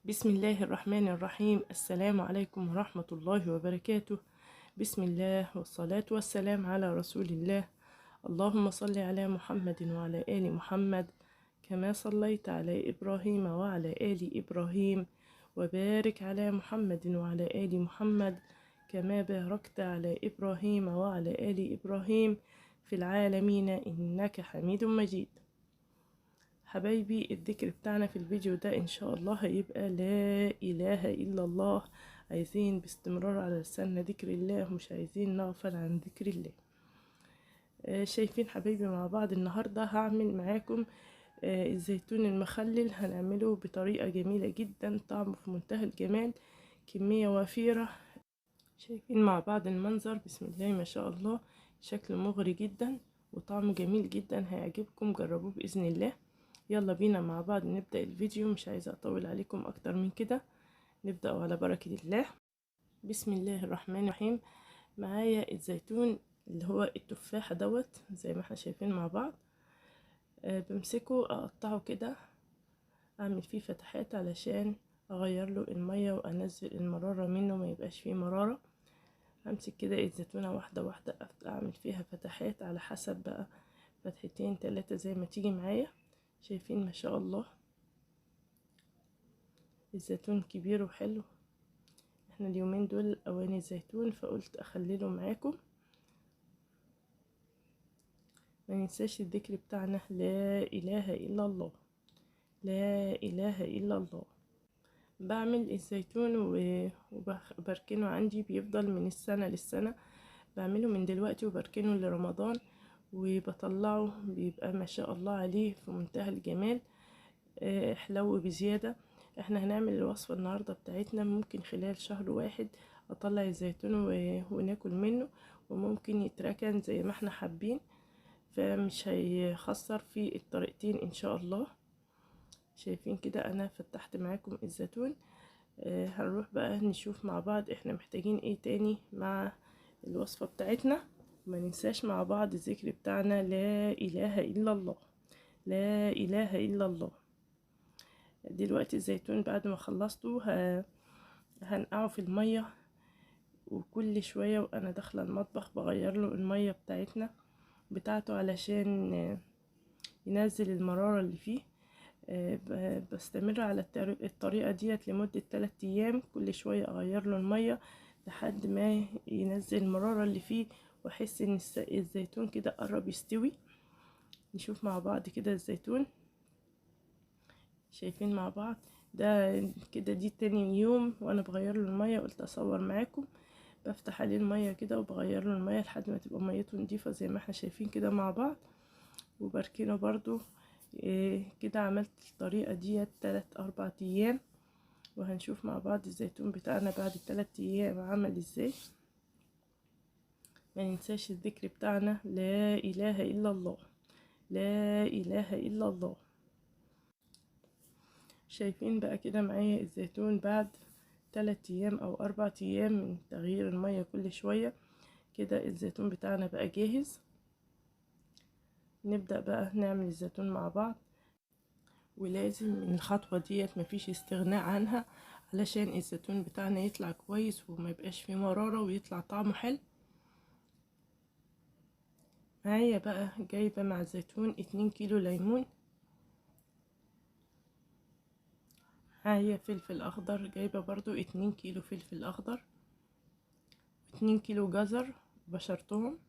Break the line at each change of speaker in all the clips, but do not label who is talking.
بسم الله الرحمن الرحيم. السلام عليكم ورحمة الله وبركاته. بسم الله والصلاة والسلام على رسول الله. اللهم صل على محمد وعلى آل محمد كما صليت على إبراهيم وعلى آل إبراهيم، وبارك على محمد وعلى آل محمد كما باركت على إبراهيم وعلى آل إبراهيم في العالمين إنك حميد مجيد. حبايبي، الذكر بتاعنا في الفيديو ده ان شاء الله هيبقى لا اله الا الله. عايزين باستمرار على لساننا ذكر الله، مش عايزين نغفل عن ذكر الله. شايفين حبايبي مع بعض النهاردة هعمل معاكم الزيتون المخلل. هنعمله بطريقة جميلة جدا، طعمه في منتهى الجمال، كمية وفيرة. شايفين مع بعض المنظر، بسم الله ما شاء الله، شكله مغري جدا وطعمه جميل جدا، هيعجبكم، جربوه بإذن الله. يلا بينا مع بعض نبدأ الفيديو، مش عايزة أطول عليكم أكتر من كده، نبدأ على بركة الله. بسم الله الرحمن الرحيم. معايا الزيتون اللي هو التفاحة دوت زي ما احنا شايفين مع بعض. بمسكه أقطعه كده، أعمل فيه فتحات علشان أغير له المية وأنزل المرارة منه، ما يبقاش فيه مرارة. همسك كده الزيتونة واحدة واحدة، أعمل فيها فتحات على حسب بقى، فتحتين 3 زي ما تيجي معايا. شايفين ما شاء الله الزيتون كبير وحلو. احنا اليومين دول اواني الزيتون، فقلت اخلله معاكم. ما ننساش الذكر بتاعنا لا اله الا الله، لا اله الا الله. بعمل الزيتون وبركنه عندي، بيفضل من السنة للسنة. بعمله من دلوقتي وبركنه لرمضان، وبطلعه بيبقى ما شاء الله عليه في منتهى الجمال، حلو بزيادة. احنا هنعمل الوصفة النهاردة بتاعتنا، ممكن خلال شهر واحد اطلع الزيتون وناكل منه، وممكن يتركن زي ما احنا حابين، فمش هيخسر في الطريقتين ان شاء الله. شايفين كده انا فتحت معاكم الزيتون. هنروح بقى نشوف مع بعض احنا محتاجين ايه تاني مع الوصفة بتاعتنا. وما ننساش مع بعض الذكر بتاعنا لا اله الا الله، لا اله الا الله. دلوقتي الزيتون بعد ما خلصته هنقعه في المية، وكل شوية وانا داخلة المطبخ بغير له المية بتاعته علشان ينزل المرارة اللي فيه. بستمر على الطريقة ديت لمدة 3 ايام، كل شوية اغير له المية لحد ما ينزل المرارة اللي فيه، واحس ان الزيتون كده قرب يستوي. نشوف مع بعض كده الزيتون. شايفين مع بعض ده كده، دي تاني يوم وانا بغير له المية، قلت اصور معاكم. بفتح عليه المية كده وبغير له المية لحد ما تبقى ميته نضيفة زي ما احنا شايفين كده مع بعض، وبركنه برضو. كده عملت الطريقة دي 3-4 ايام، وهنشوف مع بعض الزيتون بتاعنا بعد 3 ايام عمل ازاي. ما ننساش الذكر بتاعنا لا اله الا الله، لا اله الا الله. شايفين بقى كده معايا الزيتون بعد 3 ايام او 4 ايام من تغيير المية كل شوية، كده الزيتون بتاعنا بقى جاهز. نبدأ بقى نعمل الزيتون مع بعض، ولازم من الخطوة ديت مفيش استغناء عنها علشان الزيتون بتاعنا يطلع كويس وما يبقاش فيه مرارة ويطلع طعمه حلو. معايا بقى جايبة مع الزيتون 2 كيلو ليمون، معايا فلفل اخضر، جايبة برضو 2 كيلو فلفل اخضر، 2 كيلو جزر بشرتهم.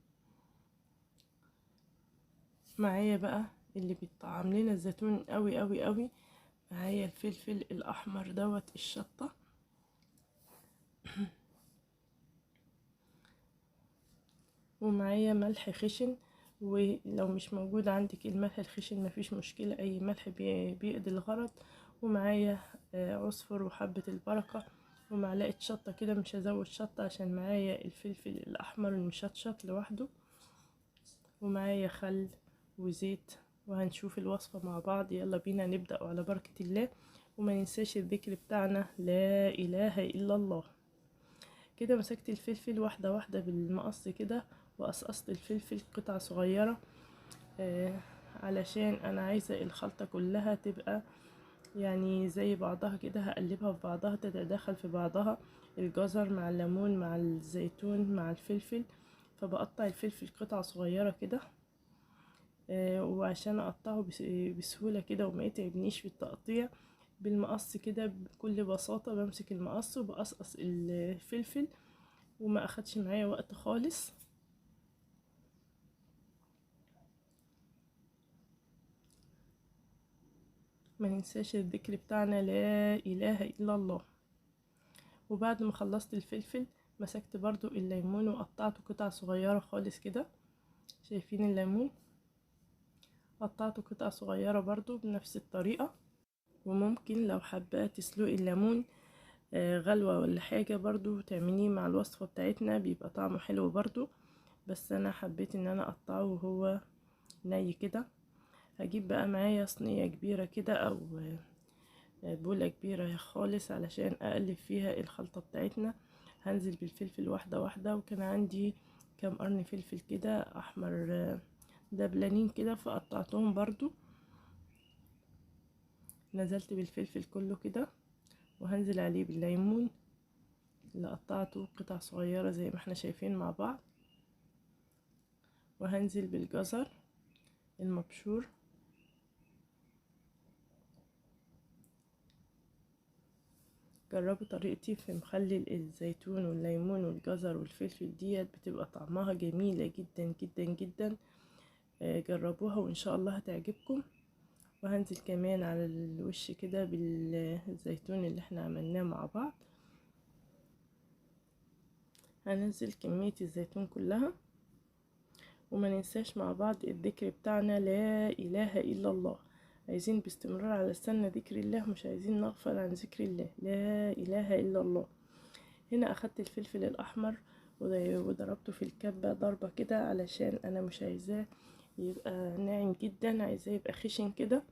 معايا بقى اللي بيطعم لنا الزيتون قوي قوي قوي، معايا الفلفل الاحمر دوت، الشطة. ومعايا ملح خشن، ولو مش موجود عندك الملح الخشن مفيش مشكلة، اي ملح بيقضي الغرض. ومعايا عصفر وحبة البركة، ومعلقة شطة كده، مش هزود شطة عشان معايا الفلفل الاحمر المشطشط لوحده. ومعايا خل وزيت، وهنشوف الوصفة مع بعض. يلا بينا نبدأ على بركة الله. وما ننساش الذكر بتاعنا لا إله إلا الله. كده مسكت الفلفل واحدة واحدة بالمقص كده، وقصقصت الفلفل قطع صغيرة، علشان أنا عايزة الخلطة كلها تبقى يعني زي بعضها كده، هقلبها في بعضها تتداخل في بعضها، الجزر مع الليمون مع الزيتون مع الفلفل. فبقطع الفلفل قطع صغيرة كده، وعشان اقطعه بسهولة كده وما يتعبنيش في التقطيع، بالمقص كده بكل بساطة بمسك المقص وبقصقص الفلفل، وما اخدش معايا وقت خالص. ما ننساش الذكر بتاعنا لا اله الا الله. وبعد ما خلصت الفلفل مسكت برضو الليمون وقطعته قطع صغيرة خالص كده. شايفين الليمون؟ قطعته قطع صغيرة برضو بنفس الطريقة. وممكن لو حابة تسلقي الليمون غلوة ولا حاجة برضو تعمليه مع الوصفة بتاعتنا، بيبقى طعمه حلو برضو. بس انا حبيت ان انا اقطعه وهو ني كده. هجيب بقى معايا صينية كبيرة كده او بولة كبيرة خالص علشان اقلب فيها الخلطة بتاعتنا. هنزل بالفلفل واحدة واحدة، وكان عندي كام قرن فلفل كده احمر دبلانين كده فقطعتهم برضو. نزلت بالفلفل كله كده، وهنزل عليه بالليمون اللي قطعته قطع صغيرة زي ما احنا شايفين مع بعض، وهنزل بالجزر المبشور. جربوا طريقتي في مخلل الزيتون والليمون والجزر والفلفل ديت، بتبقى طعمها جميلة جدا جدا جدا. جربوها وان شاء الله هتعجبكم. وهنزل كمان على الوش كده بالزيتون اللي احنا عملناه مع بعض. هننزل كمية الزيتون كلها. وما ننساش مع بعض الذكر بتاعنا لا اله الا الله. عايزين باستمرار على لساننا ذكر الله، مش عايزين نغفل عن ذكر الله، لا اله الا الله. هنا اخدت الفلفل الاحمر وضربته في الكبة ضربة كده، علشان انا مش عايزاه يبقى ناعم جدا، عايزاه يبقى خشن كده.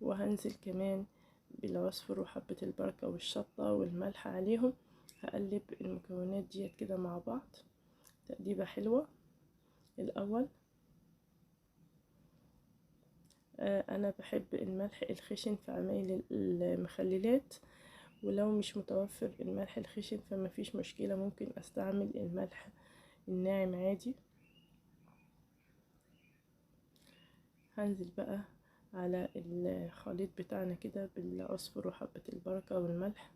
وهنزل كمان بالعصفر وحبة البركة والشطة والملح عليهم. هقلب المكونات ديت كده مع بعض تقليبة حلوة الاول. انا بحب الملح الخشن في عمايل المخللات، ولو مش متوفر الملح الخشن فما فيش مشكلة، ممكن استعمل الملح الناعم عادي. هنزل بقى على الخليط بتاعنا كده بالعصفر وحبة البركة والملح،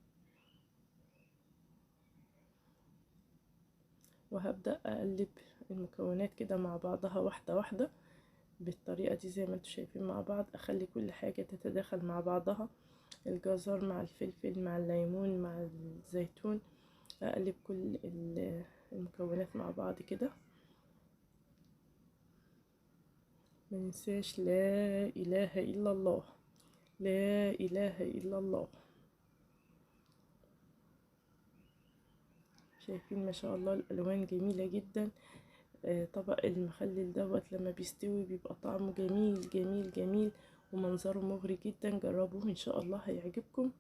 وهبدأ اقلب المكونات كده مع بعضها واحدة واحدة بالطريقة دي زي ما انتوا شايفين مع بعض. اخلي كل حاجة تتداخل مع بعضها، الجزر مع الفلفل مع الليمون مع الزيتون. اقلب كل المكونات مع بعض كده. ما ننساش لا اله الا الله، لا اله الا الله. شايفين ما شاء الله الالوان جميلة جدا. طبق المخلل دوت لما بيستوي بيبقى طعمه جميل جميل جميل، ومنظره مغري جدا. جربوه ان شاء الله هيعجبكم.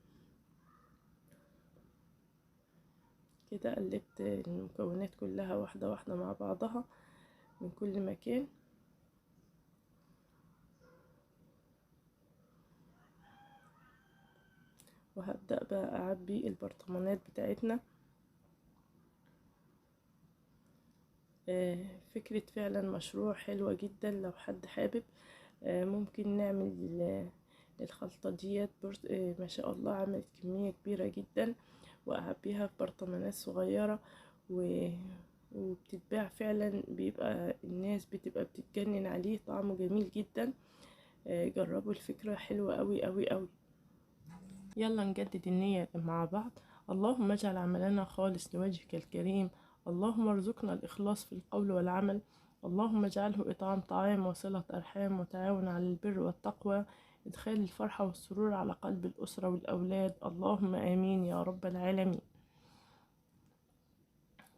كده قلبت المكونات كلها واحدة واحدة مع بعضها من كل مكان. وهبدأ بقى أعبي البرطمانات بتاعتنا. فكرة فعلا مشروع حلوة جدا. لو حد حابب ممكن نعمل الخلطة ديت ما شاء الله عملت كمية كبيرة جدا، وأعبيها في برطمانات صغيرة وبتتباع فعلا، بيبقى الناس بتبقى بتتجنن عليه، طعمه جميل جدا. جربوا الفكرة حلوة قوي قوي قوي. يلا نجدد النية مع بعض. اللهم اجعل عملنا خالص لوجهك الكريم. اللهم ارزقنا الإخلاص في القول والعمل. اللهم اجعله إطعام طعام وصلة أرحام وتعاون على البر والتقوى، إدخال الفرحة والسرور على قلب الأسرة والأولاد. اللهم آمين يا رب العالمين.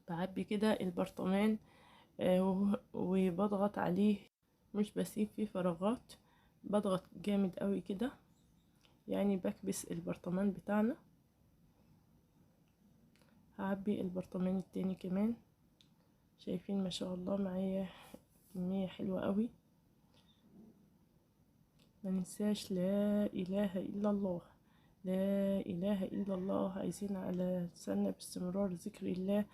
بعبي كده البرطمان وبضغط عليه، مش بسيب فيه فراغات، بضغط جامد قوي كده، يعني بكبس البرطمان بتاعنا. هعبي البرطمان التاني كمان. شايفين ما شاء الله معايا كمية حلوة قوي. ما ننساش لا إله إلا الله، لا إله إلا الله. عايزين على لساننا باستمرار ذكر الله،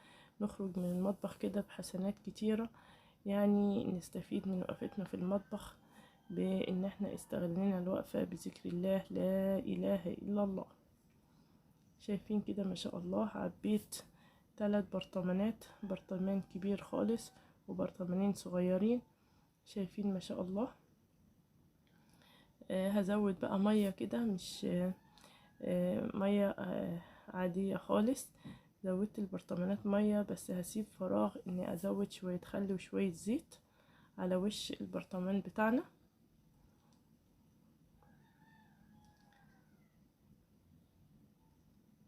نخرج من المطبخ كده بحسنات كتيرة، يعني نستفيد من وقفتنا في المطبخ بإن احنا استغلنا الوقفة بذكر الله لا إله إلا الله. شايفين كده ما شاء الله، عبيت 3 برطمانات، برطمان كبير خالص وبرطمانين صغيرين. شايفين ما شاء الله. هزود بقى مية كده، مش مية عادية خالص. زودت البرطمانات مية، بس هسيب فراغ اني ازود شوية خل وشوية زيت على وش البرطمان بتاعنا.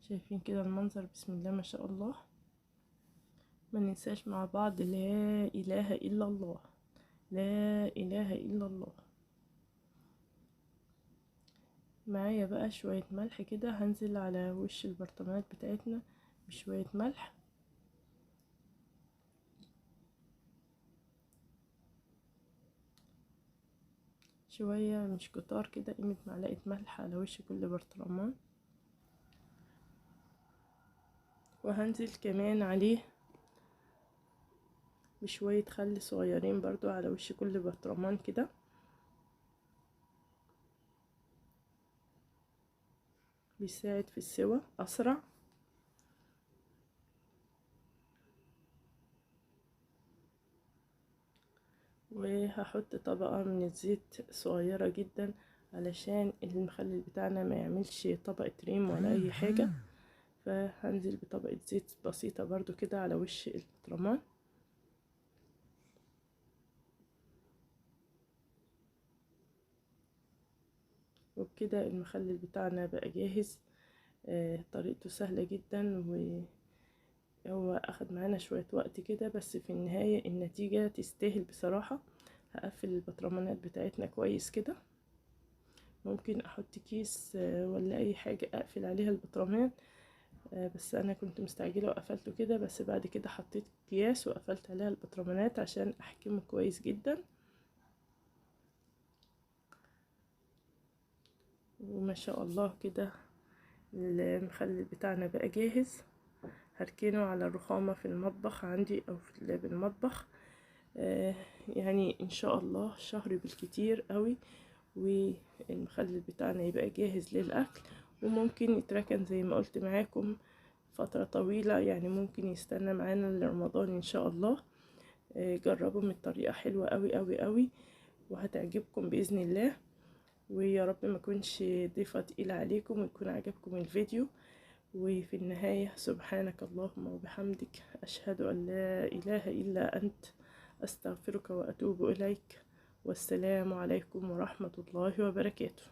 شايفين كده المنظر، بسم الله ما شاء الله. ما ننساش مع بعض لا اله الا الله، لا اله الا الله. معايا بقى شوية ملح كده، هنزل على وش البرطمانات بتاعتنا بشوية ملح. شوية مش كتار كده، قيمة معلقة ملح على وش كل برطمان. وهنزل كمان عليه بشوية خل صغيرين برضو على وش كل برطمان كده. بيساعد في السوى أسرع. وهحط طبقة من الزيت صغيرة جدا علشان المخلل بتاعنا ما يعملش طبقة ريم ولا أي حاجة. فهنزل بطبقة زيت بسيطة برضو كده على وش البرطمان. وبكده المخلل بتاعنا بقى جاهز. طريقته سهلة جدا، وهو أخد معانا شوية وقت كده، بس في النهاية النتيجة تستاهل بصراحة. هقفل البطرمانات بتاعتنا كويس كده. ممكن أحط كيس ولا أي حاجة أقفل عليها البطرمان، بس أنا كنت مستعجلة وقفلته كده. بس بعد كده حطيت أكياس وقفلت عليها البطرمانات عشان أحكمه كويس جدا. وما شاء الله كده المخلل بتاعنا بقى جاهز. هركنه على الرخامة في المطبخ عندي أو في المطبخ، يعني إن شاء الله شهر بالكتير قوي، والمخلل بتاعنا يبقى جاهز للأكل. وممكن يتركن زي ما قلت معاكم فترة طويلة، يعني ممكن يستنى معانا لرمضان إن شاء الله. جربوا من الطريقة حلوة قوي قوي قوي، وهتعجبكم بإذن الله. ويا رب ما كنش ضيفة تقيلة عليكم، ويكون عجبكم الفيديو. وفي النهاية سبحانك اللهم وبحمدك، أشهد أن لا إله إلا أنت، أستغفرك وأتوب إليك. والسلام عليكم ورحمة الله وبركاته.